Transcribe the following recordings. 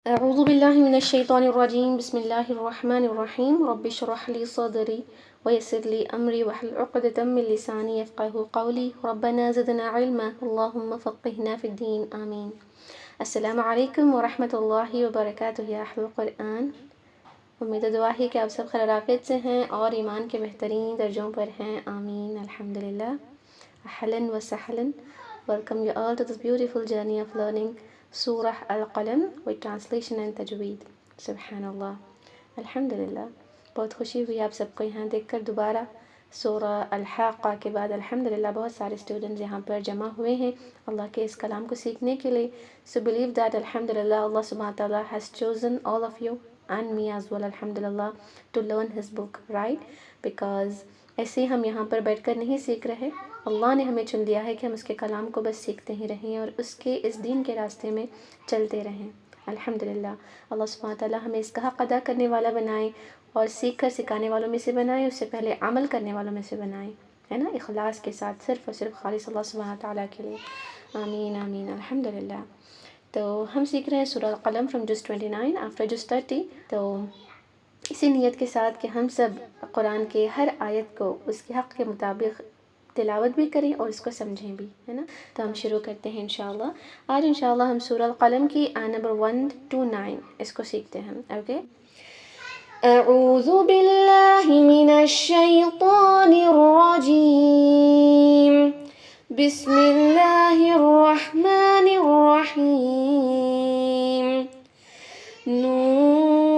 أعوذ بالله من الشيطان الرجيم بسم الله الرحمن الرحيم رب اشرح لي صدري ويسر لي أمري واحلل عقدة من لساني يفقهوا قولي ربنا زدنا علما اللهم فقهنا في الدين آمين. السلام علیکم ورحمۃ اللہ وبرکاتہ یا اہل القرآن. امید و دعا ہے کہ آپ سب خیر عافیت سے ہیں اور ایمان کے بہترین درجوں پر ہیں. آمین. الحمدللہ. اہلاً و سہلاً. Welcome you all to this beautiful journey of learning Surah Al-Qalam with translation and tajweed. سبحان اللہ. الحمدللہ. بہت خوشی ہوئی آپ سب کو یہاں دیکھ کر. دوبارہ سورہ الحاقہ کے بعد الحمدللہ بہت سارے اسٹوڈنٹس یہاں پر جمع ہوئے ہیں اللہ کے اس کلام کو سیکھنے کے لیے. So believe that alhamdulillah Allah subhanahu wa ta'ala has chosen all of you and me as well alhamdulillah to learn his book, right? Because ایسے ہم یہاں پر بیٹھ کر نہیں سیکھ رہے. اللہ نے ہمیں چن لیا ہے کہ ہم اس کے کلام کو بس سیکھتے ہی رہیں اور اس کے اس دین کے راستے میں چلتے رہیں. الحمدللہ. اللہ سبحانہ تعالیٰ ہمیں اس کا حق ادا کرنے والا بنائے اور سیکھ کر سکھانے والوں میں سے بنائے. اس سے پہلے عمل کرنے والوں میں سے بنائے, ہے نا, اخلاص کے ساتھ صرف اور صرف خالص اللہ سبحانہ تعالیٰ کے لیے. آمین آمین. الحمدللہ. تو ہم سیکھ رہے ہیں سورہ القلم فرام جز 29 آفٹر جز 30. تو اسی نیت کے ساتھ کہ ہم سب قرآن کے ہر آیت کو اس کے حق کے مطابق تلاوت بھی کریں اور اس کو سمجھیں بھی, ہے نا. تو ہم شروع کرتے ہیں انشاءاللہ. آج انشاءاللہ ہم سورہ القلم کی آیت نمبر 1 to 9 اس کو سیکھتے ہیں. اوکے. اعوذ باللہ من الشیطان الرجیم. بسم اللہ الرحمن الرحیم. نون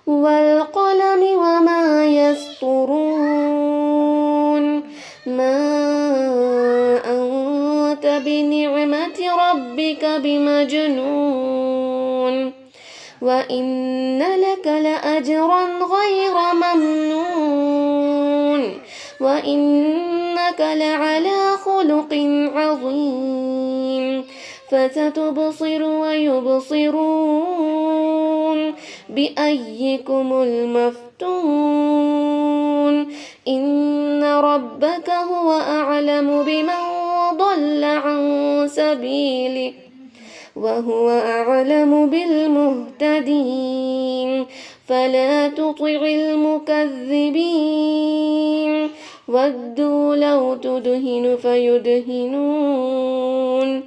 والقلم وما يسطرون ما أنت بنعمة ربك بمجنون وإن لك لأجرا غير ممنون وإنك لعلى خلق عظيم فستبصر ويبصرون بأيكم المفتون إن ربك هو أعلم بمن ضل عن سبيله وهو أعلم بالمهتدين فلا تطع المكذبين ودوا لو تدهن فيدهنون.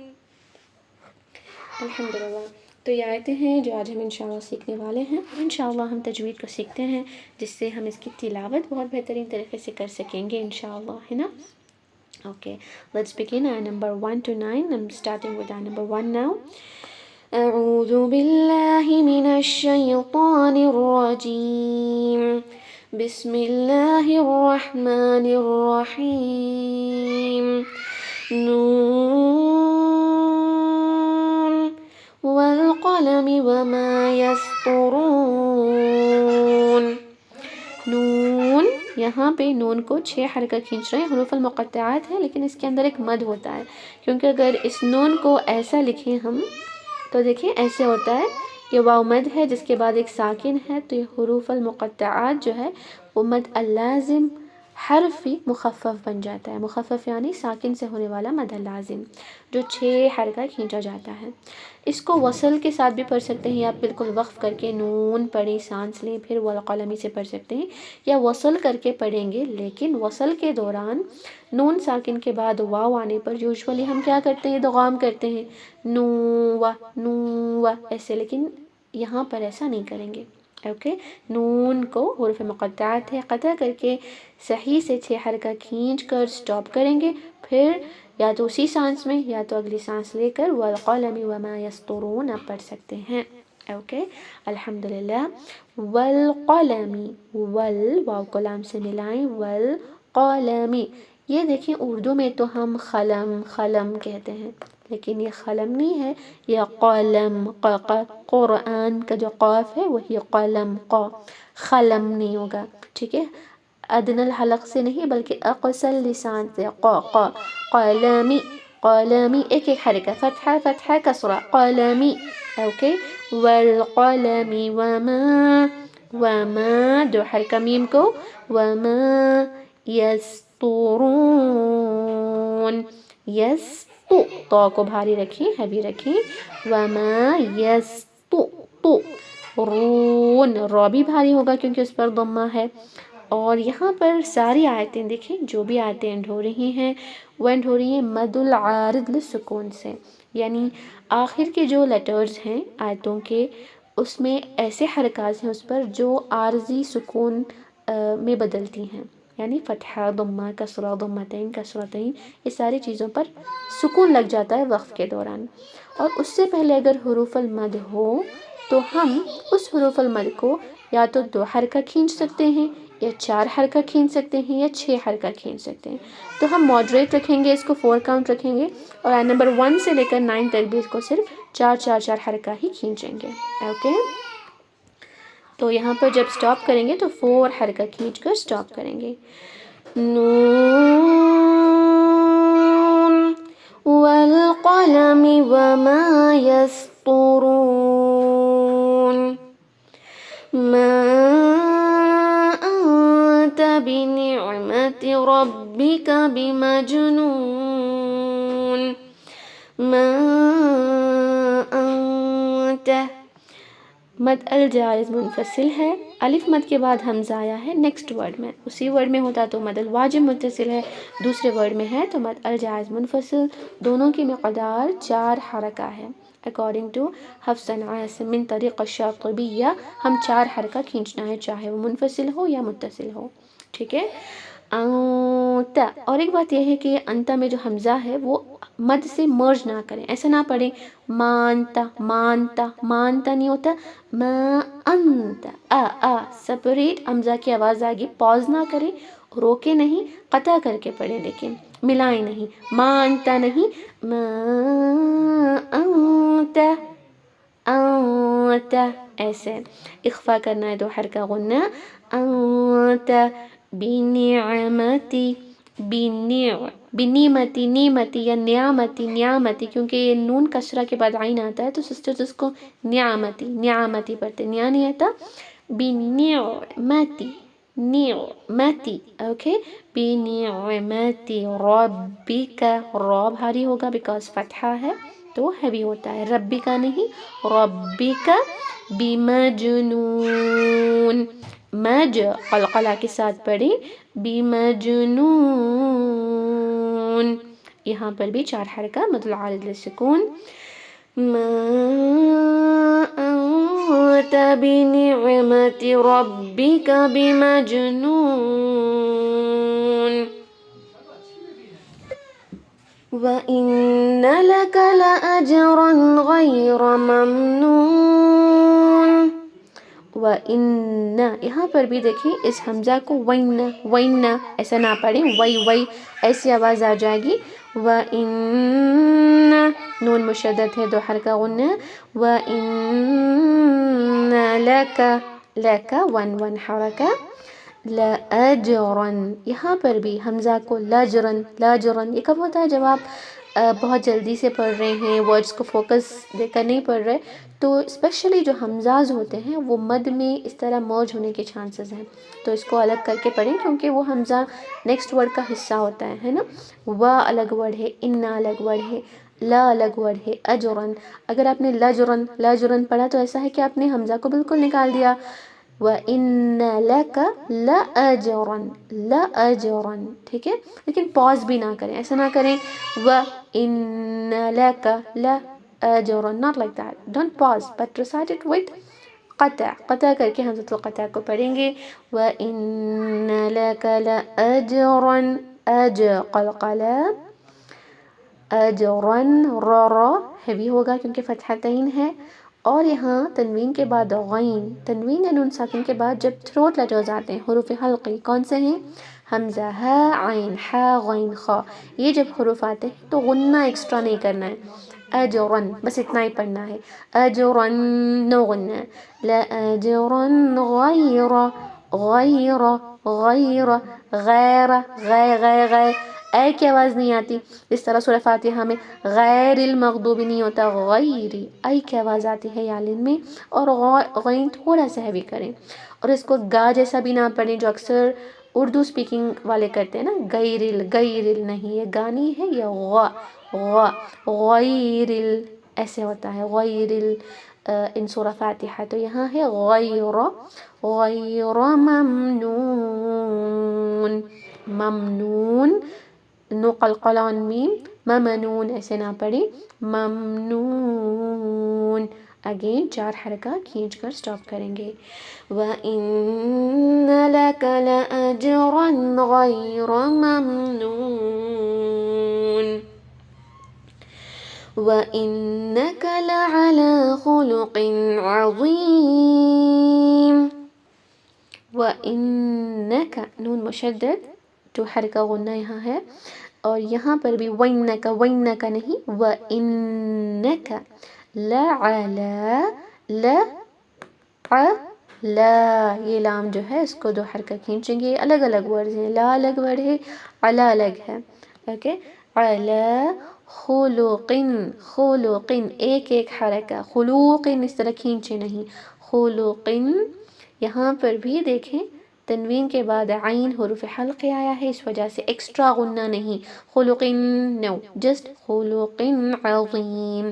الحمدللہ. تو یہ آیتیں ہیں جو آج ہم انشاءاللہ سیکھنے والے ہیں. انشاءاللہ ہم تجوید کو سیکھتے ہیں جس سے ہم اس کی تلاوت بہت بہترین طریقے سے کر سکیں گے انشاءاللہ, ہے نا. Okay, let's begin ayah number 1 to 9. I'm starting with ayah number 1 now. أعوذ بالله من الشيطان الرجيم. بسم الله الرحمن الرحيم. نون والقلم وما يسطرون. نون, یہاں پہ نون کو 6 حرکت کھینچ رہے ہیں. حروف المقطعات ہے لیکن اس کے اندر ایک مد ہوتا ہے, کیونکہ اگر اس نون کو ایسا لکھیں ہم تو دیکھیں ایسے ہوتا ہے کہ واو مد ہے جس کے بعد ایک ساکن ہے, تو یہ حروف المقطعات جو ہے وہ مد اللازم حرفی مخفف بن جاتا ہے. مخفف یعنی ساکن سے ہونے والا مد اللازم جو 6 حرکہ کھینچا جاتا ہے. اس کو وصل کے ساتھ بھی پڑھ سکتے ہیں, آپ بالکل وقف کر کے نون پڑھیں, سانس لیں, پھر والقلمی سے پڑھ سکتے ہیں, یا وصل کر کے پڑھیں گے. لیکن وصل کے دوران نون ساکن کے بعد واو آنے پر یوزولی ہم کیا کرتے ہیں, ادغام کرتے ہیں, نو و ایسے, لیکن یہاں پر ایسا نہیں کریں گے. اوکے. نون کو حروف مقطعات ہے قطع کر کے صحیح سے 6 حرکہ کھینچ کر سٹاپ کریں گے, پھر یا تو اسی سانس میں یا تو اگلی سانس لے کر والقلم وما یسطرون آپ پڑھ سکتے ہیں. اوکے. الحمدللہ. والقلم, واو کو لام سے ملائیں, والقلم. یہ دیکھیں اردو میں تو ہم خلم کہتے ہیں, لیکن یہ خلم نہیں ہے, یہ قلم. قرآن کا جو قاف ہے وہی قلم, خلم نہیں ہوگا, ٹھیک ہے. ادنى الحلق سے نہیں بلکہ اقصى اللسان سے, قلمی. ایک ایک حرکہ, فتحہ کسرہ, قلمی. اوکے. والقلم وما 2 حرکہ میم کو, وما يسطرون. تو کو بھاری رکھیں، ہیوی رکھیں، وما تو رون، رو بھی بھاری ہوگا کیونکہ اس پر ضمہ ہے۔ اور یہاں پر ساری آیتیں دیکھیں، جو بھی آیتیں اینڈ ہو رہی ہیں وہ اینڈ ہو رہی ہیں مد العارض للسکون سے، یعنی آخر کے جو لیٹرز ہیں آیتوں کے، اس میں ایسے حرکات ہیں اس پر جو عارضی سکون میں بدلتی ہیں، یعنی فتحہ، ضمہ، کسرہ، ضمتین، کسرتین، یہ ساری چیزوں پر سکون لگ جاتا ہے وقف کے دوران۔ اور اس سے پہلے اگر حروف المد ہو تو ہم اس حروف المد کو یا تو 2 حرکہ کھینچ سکتے ہیں، یا 4 حرکہ کھینچ سکتے ہیں، یا 6 حرکہ کھینچ سکتے ہیں۔ تو ہم ماڈریٹ رکھیں گے، اس کو 4 کاؤنٹ رکھیں گے، اور آیت نمبر 1 سے لے کر 9 تک بھی اس کو صرف 4 حرکہ ہی کھینچیں گے۔ اوکے، تو یہاں پر جب سٹاپ کریں گے تو 4 حرکہ کھینچ کر سٹاپ کریں گے۔ نون والقلم وما يسطرون ما أنت بنعمة ربك بمجنون ما أنت، مد الجائز منفصل ہے، الف مد کے بعد حمزہ آیا ہے نیکسٹ ورڈ میں، اسی ورڈ میں ہوتا تو مد الواجب متصل ہے، دوسرے ورڈ میں ہے تو مد الجائز منفصل، دونوں کی مقدار 4 حرکہ ہے۔ اکارڈنگ ٹو حفص عاصم من طریق الشاطبیہ ہم 4 حرکہ کھینچنا ہے، چاہے وہ منفصل ہو یا متصل ہو، ٹھیک ہے۔ انت، اور ایک بات یہ ہے کہ انت میں جو حمزہ ہے وہ مد سے مرج نہ کریں، ایسا نہ پڑھیں مانتا مانتا مانتا نہیں ہوتا، ما انت سپریٹ حمزہ کی آواز آگے، پاز نہ کریں، روکے نہیں، قطع کر کے پڑھیں، لیکن ملائیں نہیں، مانتا نہیں، ما انت انت، ایسے اخفا کرنا ہے 2 حرکہ غنہ، انت بنعمتی بنعمتی نعمتی یا نعمتی نعمتی، کیونکہ یہ نون کسرہ کے بعد عین آتا ہے تو سسٹرز اس کو نعمتی نعمتی پڑھتے، نیا نہیں آتا، بنعمتی نعمتی، اوکے، بنعمتی ربک، را بھاری ہوگا بیکاز فتحہ ہے تو ہیوی ہوتا ہے، ربی کا نہیں، ربی کا، بمجنون، مج قلقلہ کے ساتھ پڑھی، بمجنون، یہاں پر بھی 4 حرکہ مد العارض للسکون، ما انت بنعمت ربک بمجنون وَإِنَّ لَكَ لَأَجْرًا غَيْرَ مَمْنُونٍ، وَإِنَّ، یہاں پر بھی دیکھیں اس حمزہ کو وَإِنَّ وَإِنَّ ایسا نہ پڑھیں، وَي وَي ایسی آواز آ جائے گی، وَإِنَّ نون مشدد ہے 2 حرکہ غنہ، وَإِنَّ لَكَ لَكَ 1 حرکہ، لَأَجْرًا، یہاں پر بھی حمزہ کو لاجرن لاجرن، یہ کب ہوتا ہے جب آپ بہت جلدی سے پڑھ رہے ہیں، ورڈز کو فوکس دے کر نہیں پڑھ رہے، تو اسپیشلی جو حمزاز ہوتے ہیں وہ مد میں اس طرح مرج ہونے کے چانسز ہیں، تو اس کو الگ کر کے پڑھیں کیونکہ وہ حمزہ نیکسٹ ورڈ کا حصہ ہوتا ہے نا، وا الگ ورڈ ہے، ان الگ ورڈ ہے، لا الگ ورڈ ہے، اجرن، اگر آپ نے لاجرن لاجرن پڑھا تو ایسا ہے کہ آپ نے حمزہ کو بالکل نکال دیا، وَإِنَّ لَكَ لَأَجْرًا لَأَجْرًا، ٹھیک ہے، لیکن پاز بھی نہ کریں، ایسا نہ کریں وَإِنَّ لَكَ لَأَجْرًا، not like that, don't pause but recite it with قطع، قطع کر کے حمزۃ القطع کو پڑھیں گے، وَإِنَّ لَكَ لَأَجْرًا، أج قلقلہ، اجرًا، را ہیوی ہوگا کیونکہ فتحتین ہے، اور یہاں تنوین کے بعد غین، تنوین یا نون ساکن کے بعد جب تھروٹ لیٹرز آتے ہیں حروف حلقی، کون سے ہیں؟ حمزہ، ہا، عین، ہا، غین، خا، یہ جب حروف آتے ہیں تو غنہ ایکسٹرا نہیں کرنا ہے، اجرًا بس اتنا ہی پڑھنا ہے، اجرًا نو غنہ، لأجرًا غیر غیر غیر غیر غیر اے کی آواز نہیں آتی، اس طرح سورہ فاتحہ میں غیر المغضوب نہیں ہوتا، غیری، اے کی آواز آتی ہے یالین میں، اور غین تھوڑا سا ہیوی کریں، اور اس کو گا جیسا بھی نہ پڑھیں جو اکثر اردو اسپیکنگ والے کرتے ہیں نا، غیرل غیرل نہیں، یہ گانی ہے، یہ غیرل ایسے ہوتا ہے، غیرل ان سورہ فاتحہ. تو یہاں ہے غیر ممنون، ممنون نو قلقلان میم، ممنون ایسے نہ پڑھی، ممنون. اگین 4 حرکہ کھینچ کر سٹاپ کریں گے. وَإِنَّ لَكَ لَأَجْرًا غَيْرَ مَمْنُونٍ وَإِنَّكَ لَعَلَى خُلُقٍ عَظِيمٍ. وَإِنَّكَ نون مشدد، 2 حرکہ غنہ یہاں ہے، اور یہاں پر بھی وَإِنَّكَ نہیں، وَإِنَّكَ لَعَلَى لا، یہ لام جو ہے اس کو 2 حرکہ کھینچیں گے. الگ الگ ورڈز ہیں، لا الگ ورڈ ہے، علا الگ ہے. اوکے، علا خلقن، خلقن ایک حرکہ، خلوقن اس طرح کھینچے نہیں، خلقن. یہاں پر بھی دیکھیں تنوین کے بعد عین حروف حلق آیا ہے، اس وجہ سے ایکسٹرا غنہ نہیں، خلقن نو، جسٹ خلقن عظیم.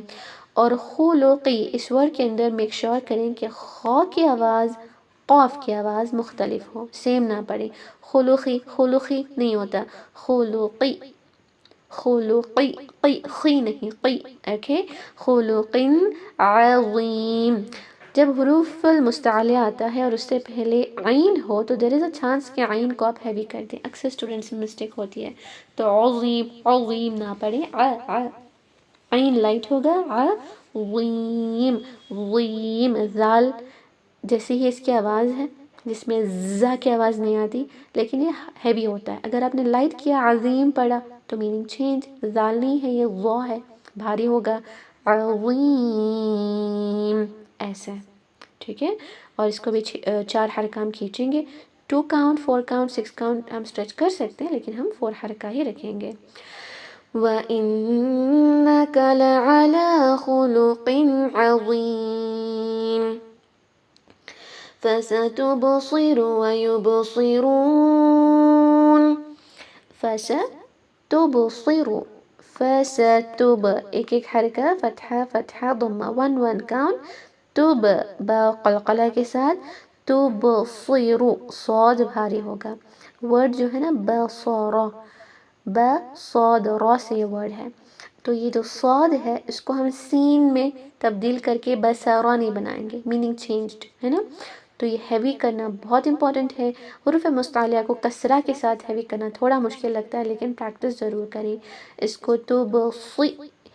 اور خلقی اس ورڈ کے اندر میک شور کریں کہ خا کی آواز قاف کی آواز مختلف ہو، سیم نہ پڑے. خلقی خلقی نہیں ہوتا، خلقی خلقی، قی خی نہیں، قی. اوکے، خلقن عظیم. جب حروف المستعلیہ آتا ہے اور اس سے پہلے عین ہو تو دیر از اے چانس کہ عین کو آپ ہیوی کر دیں، اکثر اسٹوڈنٹس میں مسٹیک ہوتی ہے. تو عظیم عظیم نہ پڑھیں، عین لائٹ ہوگا، عظیم ظیم. ذال جیسے ہی اس کی آواز ہے جس میں زا کی آواز نہیں آتی، لیکن یہ ہیوی ہوتا ہے. اگر آپ نے لائٹ کیا عظیم پڑھا تو میننگ چینج، ذال نہیں ہے یہ وا ہے، بھاری ہوگا، عظیم ایسے. ٹھیک ہے، اور اس کو بھی 4 حرکہ ہم کھینچیں گے. 2 کاؤنٹ، 4 کاؤنٹ، 6 کاؤنٹ ہم اسٹریچ کر سکتے ہیں، لیکن ہم 4 حرکہ ہی رکھیں گے. وَإِنَّكَ لَعَلَى خُلُقٍ عَظِيمٍ. فَسَتُبْصِرُ وَيُبْصِرُونَ. فَسَتُبْصِرُ، فَسَتُب ایک حرکہ، فتحہ فتحہ ضمہ، 1 کاؤنٹ. تب با قلقلہ کے ساتھ، تبصر صاد بھاری ہوگا. ورڈ جو ہے نا بصر، با صاد را سے یہ ورڈ ہے، تو یہ جو صاد ہے اس کو ہم سین میں تبدیل کر کے بصارہ نہیں بنائیں گے، میننگ چینجڈ ہے نا. تو یہ ہیوی کرنا بہت امپورٹنٹ ہے. حروف مستعلیہ کو کسرہ کے ساتھ ہیوی کرنا تھوڑا مشکل لگتا ہے، لیکن پریکٹس ضرور کریں. اس کو تبصی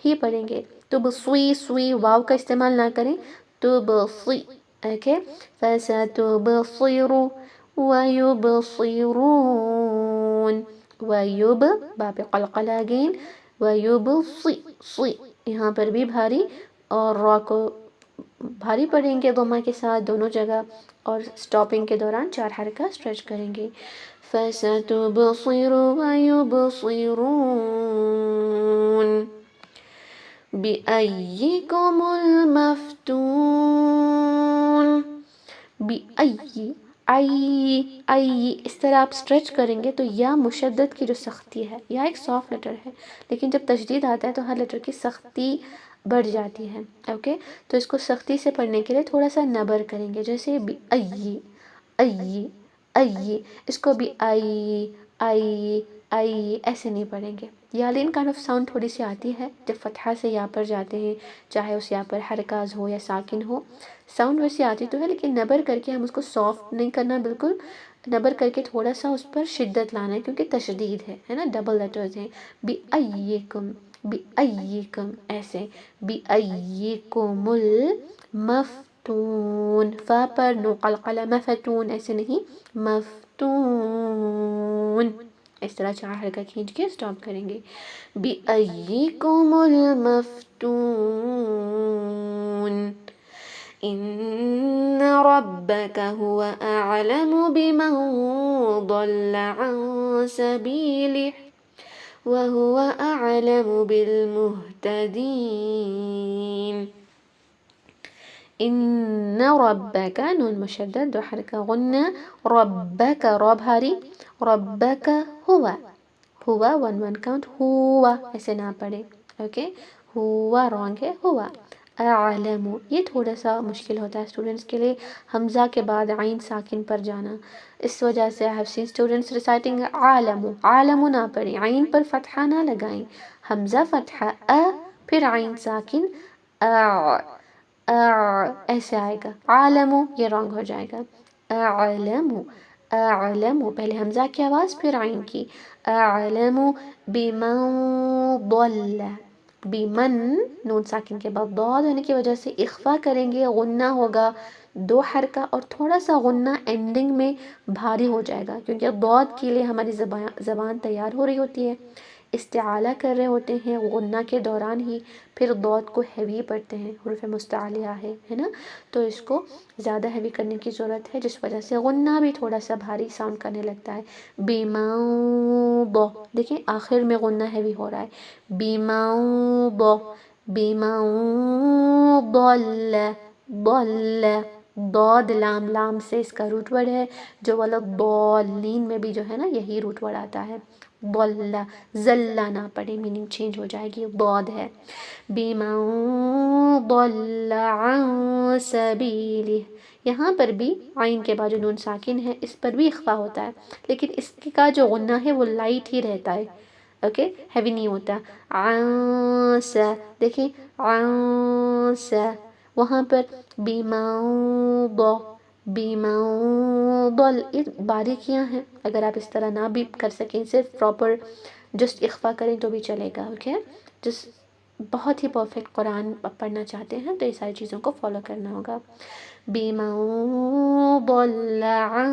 ہی پڑھیں گے، تبصی سوئی واو کا استعمال نہ کریں، تبصی. اوکے، فَسَتُبْصِرُ وَيُبْصِرُونَ. وَيُب با پہ قلقلہ اگین، وَيُبْصِي صی یہاں پر بھی بھاری، اور را کو بھاری پڑھیں گے ضمہ کے ساتھ دونوں جگہ، اور سٹاپنگ کے دوران 4 حرکہ اسٹریچ کریں گے. فَسَتُبْصِرُ وَيُبْصِرُونَ. بِأَيِّكُمُ الْمَفْتُونُ. آئی اس طرح آپ اسٹریچ کریں گے تو یا مشدد کی جو سختی ہے، یا ایک سافٹ لیٹر ہے، لیکن جب تشدید آتا ہے تو ہر لیٹر کی سختی بڑھ جاتی ہے. اوکے، تو اس کو سختی سے پڑھنے کے لیے تھوڑا سا نبر کریں گے، جیسے بھی آئی اس کو بھی آئی ایسے نہیں پڑھیں گے. یالین کائنڈ آف ساؤنڈ تھوڑی سی آتی ہے جب فتحہ سے یا پر جاتے ہیں، چاہے اس یا پر حرکاز ہو یا ساکن ہو. ساؤنڈ ویسے آتی تو ہے، لیکن نبر کر کے ہم اس کو سافٹ نہیں کرنا، بالکل نبر کر کے تھوڑا سا اس پر شدت لانا ہے، کیونکہ تشدید ہے نا، ڈبل لیٹرز ہیں. بِأَيِّكُمْ ایسے، بِأَيِّكُمُ الْمَفْتُونَ. فا پر نو قلقلہ، مفتون ایسے نہیں، مفتون. اس طرح 4 حرکہ کھینچ کے سٹاپ کریں گے. بِأَيِّكُمُ الْمَفْتُونَ. إِنَّ رَبَّكَ هُوَ أَعْلَمُ بِمَنْ ضَلَّ عَنْ سَبِيلِهِ وَهُوَ أَعْلَمُ بِالْمُهْتَدِينَ. ان ربک نون مشدد 2 حرکہ غنہ، ربک را بھاری، ربک ہوا، ہوا 1 کاؤنٹ، ہوا ایسے نہ پڑھے، اوکے، ہوا رانگ ہے، ہوا، اعلم یہ تھوڑا سا مشکل ہوتا ہے اسٹوڈنٹس کے لیے، حمزہ کے بعد عین ساکن پر جانا، اس وجہ سے I have seen students reciting عالم، عالم نہ پڑھیں، عین پر فتحہ نہ لگائیں، حمزہ فتحہ پھر عین ساکن ایسے آئے گا، عالم یہ رانگ ہو جائے گا، اعلم، اعلم پہلے حمزہ کی آواز پھر عین کی، اعلم بمن ضل، بمن نون ساکن کے بعد ضاد ہونے کی وجہ سے اخفا کریں گے، غنہ ہوگا 2 حرکہ اور تھوڑا سا غنہ اینڈنگ میں بھاری ہو جائے گا، کیونکہ ضاد کے لیے ہماری زبان تیار ہو رہی ہوتی ہے، استعالہ کر رہے ہوتے ہیں غنہ کے دوران ہی، پھر ضاد کو ہیوی پڑھتے ہیں، حروف مستعلیہ ہے نا، تو اس کو زیادہ ہیوی کرنے کی ضرورت ہے، جس وجہ سے غنہ بھی تھوڑا سا بھاری ساؤنڈ کرنے لگتا ہے، بیماؤ، دیکھیں آخر میں غنہ ہیوی ہو رہا ہے، بیماؤ، بیماؤ ضل، ضل، ضاد لام، لام سے اس کا روٹ ورڈ ہے، جو والا ضالین میں بھی جو ہے نا یہی روٹ ورڈ آتا ہے، ضل، زلہ نہ پڑھیں، میننگ چینج ہو جائے گی، ضاد ہے، بمن ضل عن سبیلہ، یہاں پر بھی عین کے بعد جو نون ساکن ہے اس پر بھی اخفا ہوتا ہے، لیکن اس کا جو غنہ ہے وہ لائٹ ہی رہتا ہے، اوکے، ہیوی نہیں ہوتا، عن دیکھیں عن وہاں پر بیماؤ، بیماؤ ضل، یہ باریکیاں ہیں، اگر آپ اس طرح نہ بھی کر سکیں، صرف پراپر جسٹ اخفا کریں تو بھی چلے گا، اوکے، جس بہت ہی پرفیکٹ قرآن پڑھنا چاہتے ہیں تو یہ ساری چیزوں کو فالو کرنا ہوگا، بمن ضل عن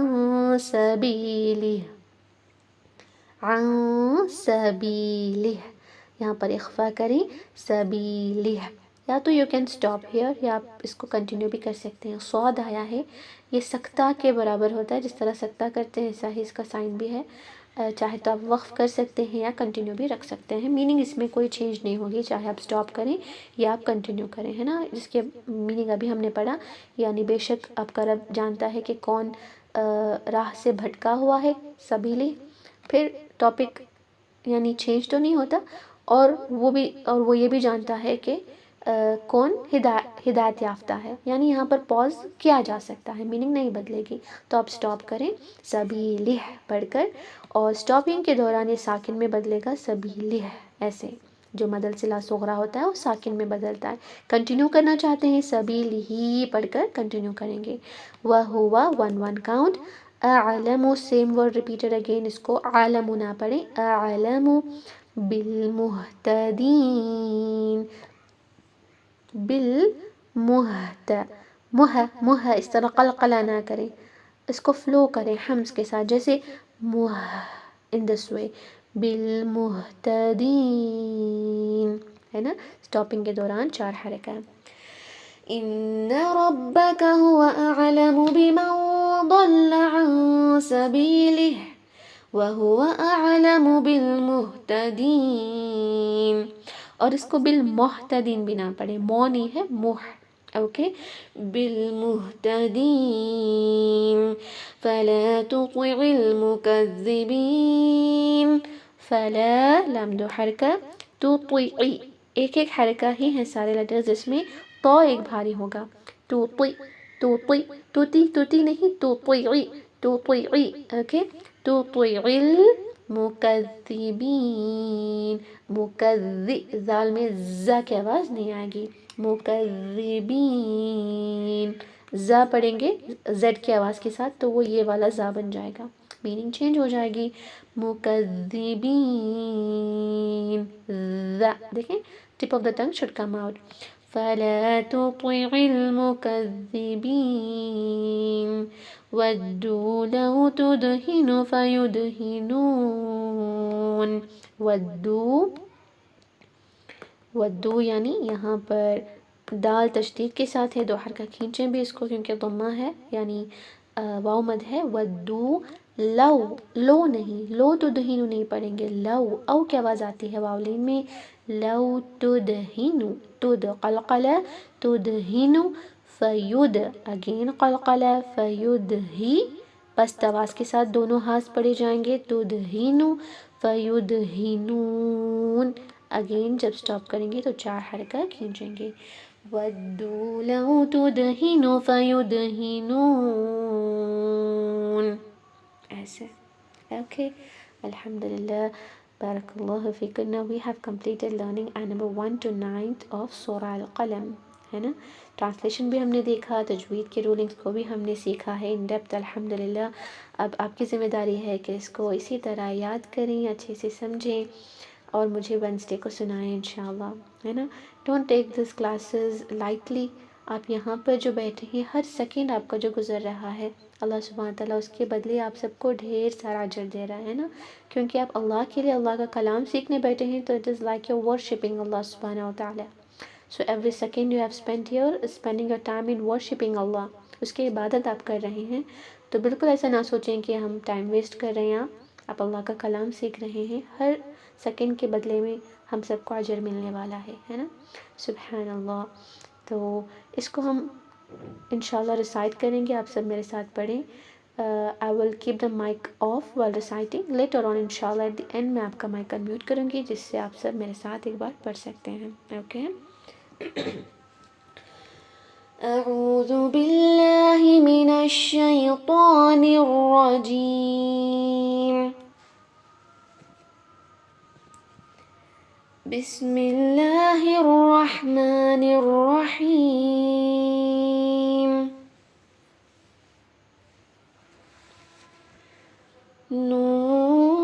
سبیلہ، عن سبیلہ، یہاں پر اخفا کریں، سبیلہ، یا تو یو کین اسٹاپ ہیئر، یا آپ اس کو کنٹینیو بھی کر سکتے ہیں، صاد آیا ہے یہ سکتہ کے برابر ہوتا ہے، جس طرح سکتہ کرتے ہیں ایسا ہی اس کا سائن بھی ہے، چاہے تو آپ وقف کر سکتے ہیں یا کنٹینیو بھی رکھ سکتے ہیں، میننگ اس میں کوئی چینج نہیں ہوگی، چاہے آپ اسٹاپ کریں یا آپ کنٹینیو کریں، ہے نا، جس کے میننگ ابھی ہم نے پڑھا، یعنی بے شک آپ کا رب جانتا ہے کہ کون راہ سے بھٹکا ہوا ہے، سبیلی، پھر ٹاپک یعنی چینج تو نہیں ہوتا، اور وہ یہ بھی جانتا ہے کہ کون ہدایت یافتہ ہے، یعنی یہاں پر پاز کیا جا سکتا ہے، میننگ نہیں بدلے گی، تو آپ سٹاپ کریں سبیلہ پڑھ کر، اور سٹاپنگ کے دوران یہ ساکن میں بدلے گا سبیلہ، ایسے جو مدل صلہ صغرا ہوتا ہے وہ ساکن میں بدلتا ہے، کنٹینیو کرنا چاہتے ہیں سبیلہ پڑھ کر کنٹینیو کریں گے، وَهُوَ 1 کاؤنٹ، اعلم سیم ورڈ ریپیٹڈ اگین، اس کو عالم نہ پڑھیں، اعلم بالمہتدین، بالمہت، مہ اس طرح قلقلہ نہ کریں، اس کو فلو کریں حمز کے ساتھ، جیسے مہ، ان دس وے، بالمہتدین، ہے نا، سٹاپنگ کے دوران 4 حرکہ، ان ربک هو اعلم بمن ضل عن سبیلہ وهو اعلم بالمہتدین، اور اس کو بالمہتدین بھی نہ پڑھیں، مو نہیں ہے، موہ، اوکے، بالمہتدین، فلا تطع المکذبین، فلا لام 2 حرکہ، تطع ایک حرکہ ہی ہے سارے لیٹرز، اس میں تو ایک بھاری ہوگا، تطع، تطع، توتی نہیں، تطعی، تطعی، اوکے، تطع المکذبین، ذال میں زا کی آواز نہیں آئے گی، مکذبین، زا پڑھیں گے زیڈ کی آواز کے ساتھ تو وہ یہ والا زا بن جائے گا، میننگ چینج ہو جائے گی، مکذبین، ذا دیکھیں tip of the tongue should come out, فلا تطع المکذبین ودوا لو تدہن فیدہنون، ودو یعنی یہاں پر دال تشدید کے ساتھ ہے، 2 حرکہ کھینچیں بھی اس کو کیونکہ ضمہ ہے، یعنی واو مد ہے، ودو لو، لو نہیں، لو تدہنو نہیں پڑھیں گے، لو، او کی آواز آتی ہے واولین میں، لو تدہنو، تد قلقلہ، تدہنو فید، اگین قلقلہ، فید ہی، پست آواز کے ساتھ دونوں ہاتھ پڑے جائیں گے، تدہینو، فید ہینون، اگین جب سٹاپ کریں گے تو 4 حرکہ کھینچیں گے، ودو لو تدہینو فیدہینون، ایسے. Okay, Alhamdulillah, Barakallahu feekum. Now we have completed learning ayah number 1 to 9 of Surah Al-Qalam, ہے نا. ٹرانسلیشن بھی ہم نے دیکھا، تجوید کے رولنگس کو بھی ہم نے سیکھا ہے ان ڈیپتھ الحمدللہ. اب آپ کی ذمہ داری ہے کہ اس کو اسی طرح یاد کریں، اچھے سے سمجھیں اور مجھے وینسڈے کو سنائیں انشاءاللہ، ہے نا. Don't take this classes lightly. آپ یہاں پر جو بیٹھے ہیں، ہر سیکنڈ آپ کا جو گزر رہا ہے، اللہ سبحانہ تعالیٰ اس کے بدلے آپ سب کو ڈھیر سارا اجر دے رہا ہے نا. کیونکہ آپ اللہ کے لیے اللہ کا کلام سیکھنے بیٹھے ہیں، تو it is like your worshipping اللہ سبحانہ تعالیٰ. So every second you have spend here spending your time in worshipping اللہ، اس کی عبادت آپ کر رہے ہیں. تو بالکل ایسا نہ سوچیں کہ ہم ٹائم ویسٹ کر رہے ہیں. آپ اللہ کا کلام سیکھ رہے ہیں، ہر سیکنڈ کے بدلے میں ہم سب کو اجر ملنے والا ہے نا. سبحان اللہ. تو اس کو ہم انشاءاللہ ریسائٹ کریں گے. آپ سب میرے ساتھ پڑھیں. I will keep the mic off while reciting. Later on inshallah at the end میں آپ کا مائک انمیوٹ کروں گی، جس سے آپ سب میرے ساتھ ایک بار پڑھ سکتے ہیں. اوکے. اعوذ باللہ من الشیطان الرجیم. بسم اللہ الرحمن الرحیم. نون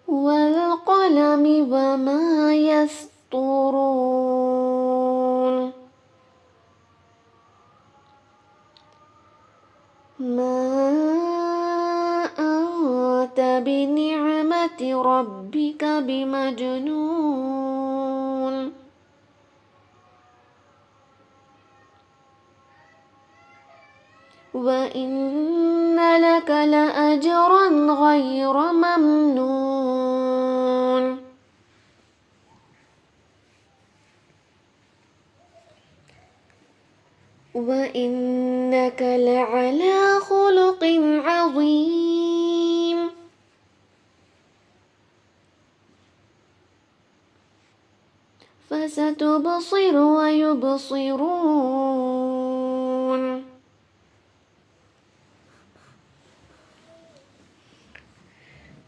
والقلم وما يسطرون. ما أنت بنعمة ربك بمجنون. وَإِنَّ لَكَ لَأَجْرًا غَيْرَ مَمْنُونٍ. وَإِنَّكَ لَعَلَى خُلُقٍ عَظِيمٍ. فَسَتُبْصِرُ وَيُبْصِرُونَ.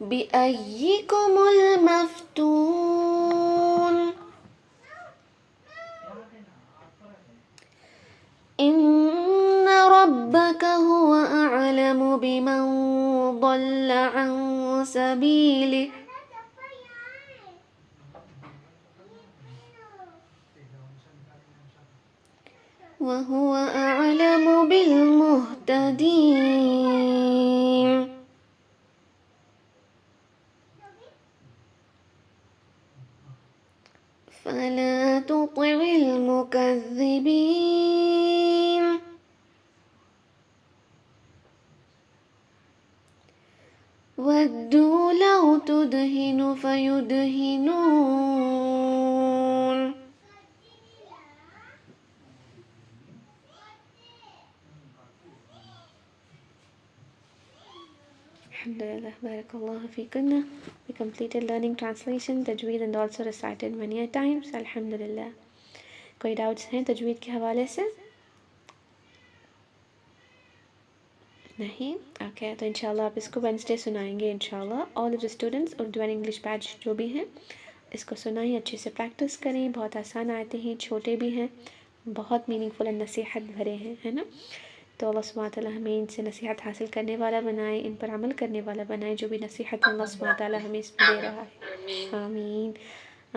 بِأَيِّكُمُ الْمَفْتُونُ. إِنَّ رَبَّكَ هُوَ أَعْلَمُ بِمَنْ ضَلَّ عَنْ سَبِيلِهِ وَهُوَ أَعْلَمُ بِالْمُهْتَدِينَ. فَلَا تُطِعِ الْمُكَذِّبِينَ. وَدُّوا لَوْ تُدْهِنُ فَيُدْهِنُونَ. Alhamdulillah, barakallahu feekunna. We completed learning translation, tajweed and also recited many a times. Alhamdulillah. کوئی ڈاؤٹس ہیں تجوید کے حوالے سے؟ نہیں؟ اوکے. تو انشاءاللہ آپ اس کو وینسڈے سنائیں گے انشاءاللہ. All of the students Urdu and English batch جو بھی ہیں اس کو سنائیں، اچھے سے پریکٹس کریں. بہت آسان آتے ہیں، چھوٹے بھی ہیں، بہت میننگ فل اینڈ نصیحت بھرے ہیں، ہے نا. تو اللہ سبحانہ تعالیٰ ہمیں ان سے نصیحت حاصل کرنے والا بنائے، ان پر عمل کرنے والا بنائے. جو بھی نصیحت اللہ سبحانہ تعالیٰ ہمیں اس میں دے رہا ہے. آمین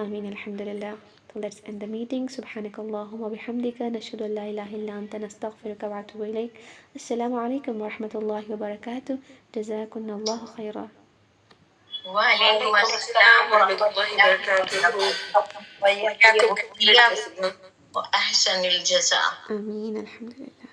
آمین. الحمدللہ. So let's end the meeting. سبحانك اللهم وبحمدك نشهد أن لا إله إلا أنت نستغفرك ونتوب إليك. السلام عليكم ورحمة الله وبركاته. جزاكم الله خيرا. وعليكم السلام ورحمة الله وبركاته. وإياكم كثيرا وأحسن الجزاء. آمين. الحمد لله.